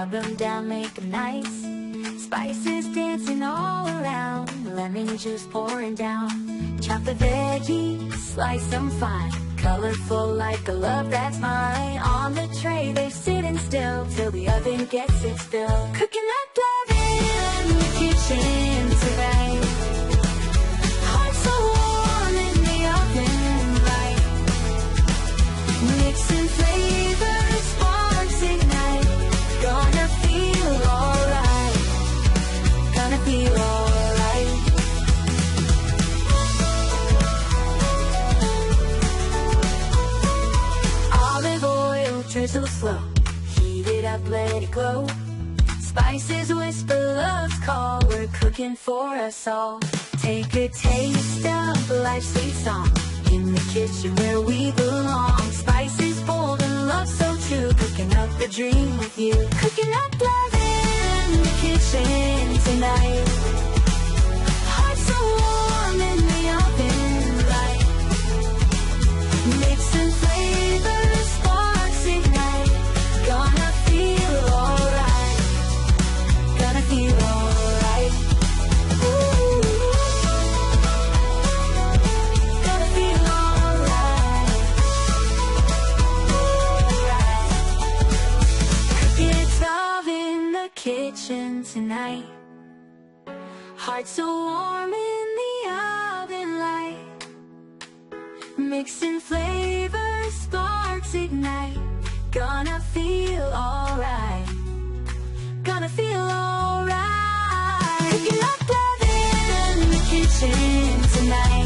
rub them down, make them nice. Spices dancing all around, lemon juice pouring down. Chop the veggies, slice them fine, colorful like a love that's mine. On the tray they're sitting still, till the oven gets its fill. Cooking up love in the kitchen tonight. Heart so warm in the oven light. Mixing flavors, sparks ignite. Gonna feel alright. Gonna feel alright. Olive oil, drizzle slow. Heat it up, let it glow. Spices whisper love's call. We're cooking for us all. Take a taste of life's sweet song. In the kitchen where we belong. Spices bold and love so true. Cooking up the dream with you. Cooking up love in the kitchen tonight. Heart so warm in the oven light. Mixing flavors, sparks ignite. Gonna feel alright. Gonna feel alright. Ooh. Gonna feel alright. Cooking love in the kitchen tonight. Heart so warm in the oven light. Mixing flavors, sparks ignite. Gonna feel alright. Gonna feel alright. Cooking up love in the kitchen tonight.